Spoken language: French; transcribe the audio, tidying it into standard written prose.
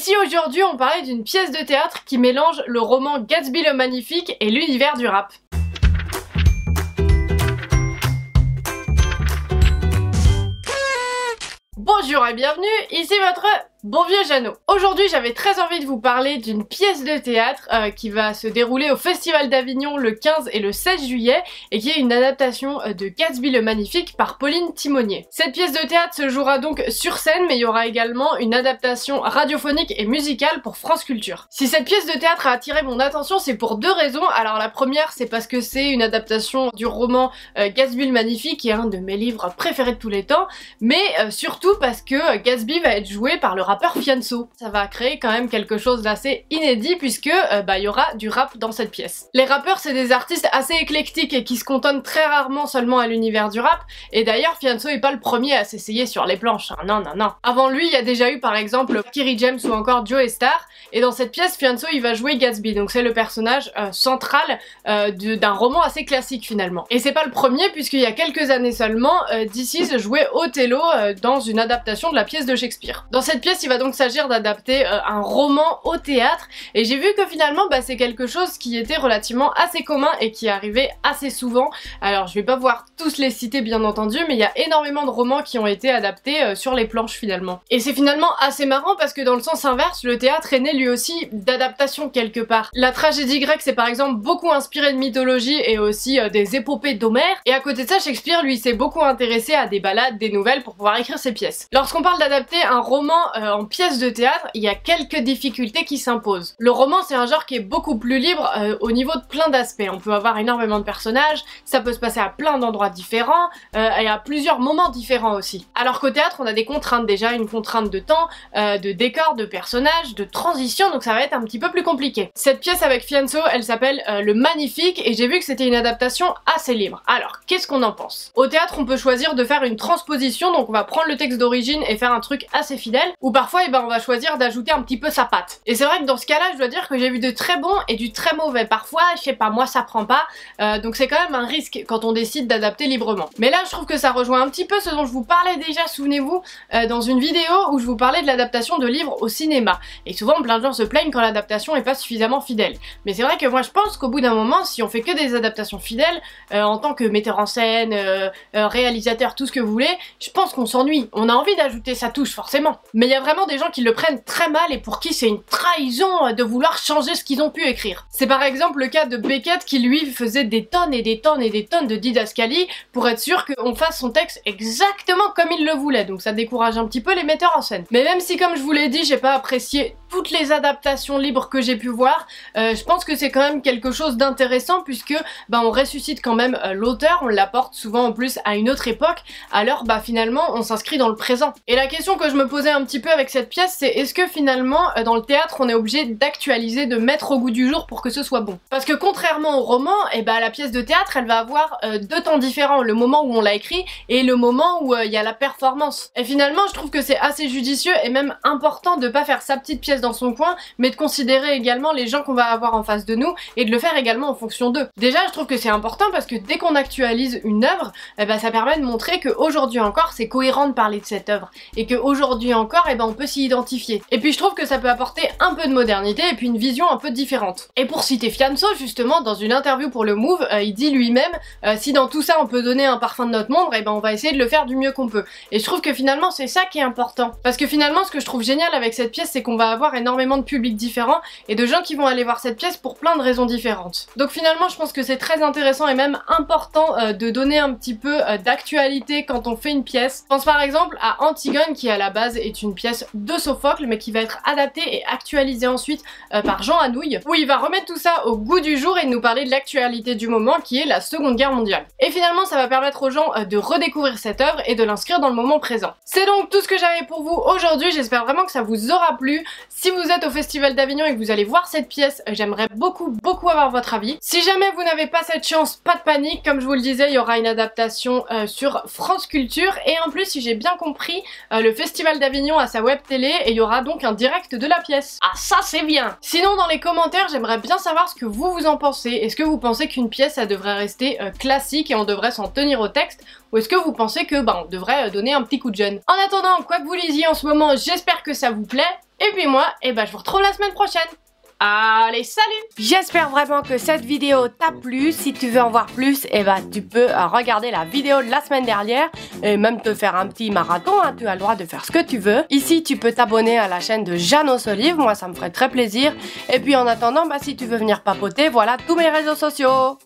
si aujourd'hui on parlait d'une pièce de théâtre qui mélange le roman Gatsby le Magnifique et l'univers du rap? Bonjour et bienvenue, ici votre bon vieux Jeannot. Aujourd'hui j'avais très envie de vous parler d'une pièce de théâtre qui va se dérouler au Festival d'Avignon le 15 et le 16 juillet et qui est une adaptation de Gatsby le Magnifique par Pauline Timonier. Cette pièce de théâtre se jouera donc sur scène, mais il y aura également une adaptation radiophonique et musicale pour France Culture. Si cette pièce de théâtre a attiré mon attention, c'est pour deux raisons. Alors la première, c'est parce que c'est une adaptation du roman Gatsby le Magnifique, qui est un de mes livres préférés de tous les temps, mais surtout parce que Gatsby va être joué par le rappeur Fianso. Ça va créer quand même quelque chose d'assez inédit puisque il y aura du rap dans cette pièce. Les rappeurs, c'est des artistes assez éclectiques et qui se cantonnent très rarement seulement à l'univers du rap, et d'ailleurs Fianso est pas le premier à s'essayer sur les planches, hein. Non. Avant lui, il y a déjà eu par exemple Kerry James ou encore Joe Star, et dans cette pièce, Fianso il va jouer Gatsby, donc c'est le personnage central d'un roman assez classique finalement. Et c'est pas le premier puisqu'il y a quelques années seulement, DC's jouait Othello dans une adaptation de la pièce de Shakespeare. Dans cette pièce, il va donc s'agir d'adapter un roman au théâtre, et j'ai vu que finalement c'est quelque chose qui était relativement assez commun et qui arrivait assez souvent. Alors je vais pas pouvoir tous les citer bien entendu, mais il y a énormément de romans qui ont été adaptés sur les planches finalement. Et c'est finalement assez marrant parce que dans le sens inverse, le théâtre est né lui aussi d'adaptation quelque part. La tragédie grecque s'est par exemple beaucoup inspirée de mythologie et aussi des épopées d'Homère, et à côté de ça, Shakespeare lui s'est beaucoup intéressé à des ballades, des nouvelles pour pouvoir écrire ses pièces. Lorsqu'on parle d'adapter un roman en pièce de théâtre, il y a quelques difficultés qui s'imposent. Le roman, c'est un genre qui est beaucoup plus libre au niveau de plein d'aspects. On peut avoir énormément de personnages, ça peut se passer à plein d'endroits différents et à plusieurs moments différents aussi. Alors qu'au théâtre, on a des contraintes, déjà une contrainte de temps, de décor, de personnages, de transition, donc ça va être un petit peu plus compliqué. Cette pièce avec Fianso, elle s'appelle Le Magnifique, et j'ai vu que c'était une adaptation assez libre. Alors, qu'est-ce qu'on en pense? Au théâtre, on peut choisir de faire une transposition, donc on va prendre le texte d'origine et faire un truc assez fidèle, ou parfois on va choisir d'ajouter un petit peu sa patte. Et c'est vrai que dans ce cas-là, je dois dire que j'ai vu de très bons et du très mauvais. Parfois, je sais pas, moi ça prend pas, donc c'est quand même un risque quand on décide d'adapter librement. Mais là, je trouve que ça rejoint un petit peu ce dont je vous parlais déjà, souvenez-vous, dans une vidéo où je vous parlais de l'adaptation de livres au cinéma. Et souvent, plein de gens se plaignent quand l'adaptation est pas suffisamment fidèle. Mais c'est vrai que moi je pense qu'au bout d'un moment, si on fait que des adaptations fidèles, en tant que metteur en scène, réalisateur, tout ce que vous voulez, je pense qu'on s'ennuie. On a envie d'ajouter sa touche, forcément. Mais il y a vraiment des gens qui le prennent très mal et pour qui c'est une trahison de vouloir changer ce qu'ils ont pu écrire. C'est par exemple le cas de Beckett qui lui faisait des tonnes et des tonnes et des tonnes de didascalie pour être sûr qu'on fasse son texte exactement comme il le voulait, donc ça décourage un petit peu les metteurs en scène. Mais même si, comme je vous l'ai dit, j'ai pas apprécié toutes les adaptations libres que j'ai pu voir, je pense que c'est quand même quelque chose d'intéressant puisque on ressuscite quand même l'auteur, on l'apporte souvent en plus à une autre époque, alors finalement on s'inscrit dans le présent. Et la question que je me posais un petit peu avec cette pièce, c'est est-ce que finalement dans le théâtre on est obligé d'actualiser, de mettre au goût du jour pour que ce soit bon? Parce que contrairement au roman, la pièce de théâtre elle va avoir deux temps différents, le moment où on l'a écrit et le moment où il y a la performance. Et finalement je trouve que c'est assez judicieux et même important de pas faire sa petite pièce dans son coin, mais de considérer également les gens qu'on va avoir en face de nous et de le faire également en fonction d'eux. Déjà je trouve que c'est important parce que dès qu'on actualise une œuvre, ça permet de montrer qu'aujourd'hui encore c'est cohérent de parler de cette œuvre et qu'aujourd'hui encore on peut s'y identifier. Et puis je trouve que ça peut apporter un peu de modernité et puis une vision un peu différente. Et pour citer Fianso justement, dans une interview pour le Move, il dit lui-même si dans tout ça on peut donner un parfum de notre monde, on va essayer de le faire du mieux qu'on peut. Et je trouve que finalement c'est ça qui est important. Parce que finalement ce que je trouve génial avec cette pièce, c'est qu'on va avoir énormément de publics différents et de gens qui vont aller voir cette pièce pour plein de raisons différentes. Donc finalement je pense que c'est très intéressant et même important de donner un petit peu d'actualité quand on fait une pièce. Je pense par exemple à Antigone qui à la base est une pièce de Sophocle mais qui va être adaptée et actualisée ensuite par Jean Anouilh, où il va remettre tout ça au goût du jour et nous parler de l'actualité du moment qui est la Seconde Guerre mondiale. Et finalement ça va permettre aux gens de redécouvrir cette œuvre et de l'inscrire dans le moment présent. C'est donc tout ce que j'avais pour vous aujourd'hui, j'espère vraiment que ça vous aura plu. Si vous êtes au Festival d'Avignon et que vous allez voir cette pièce, j'aimerais beaucoup avoir votre avis. Si jamais vous n'avez pas cette chance, pas de panique, comme je vous le disais, il y aura une adaptation sur France Culture, et en plus si j'ai bien compris, le Festival d'Avignon a sa web télé et il y aura donc un direct de la pièce. Ah ça c'est bien! Sinon dans les commentaires j'aimerais bien savoir ce que vous en pensez. Est-ce que vous pensez qu'une pièce ça devrait rester classique et on devrait s'en tenir au texte, ou est-ce que vous pensez que on devrait donner un petit coup de jeune? En attendant, quoi que vous lisiez en ce moment, j'espère que ça vous plaît. Et puis moi, je vous retrouve la semaine prochaine. Allez, salut! J'espère vraiment que cette vidéo t'a plu. Si tu veux en voir plus, tu peux regarder la vidéo de la semaine dernière et même te faire un petit marathon, hein. Tu as le droit de faire ce que tu veux. Ici, tu peux t'abonner à la chaîne de Jeanne Solive, moi ça me ferait très plaisir. Et puis en attendant, si tu veux venir papoter, voilà tous mes réseaux sociaux.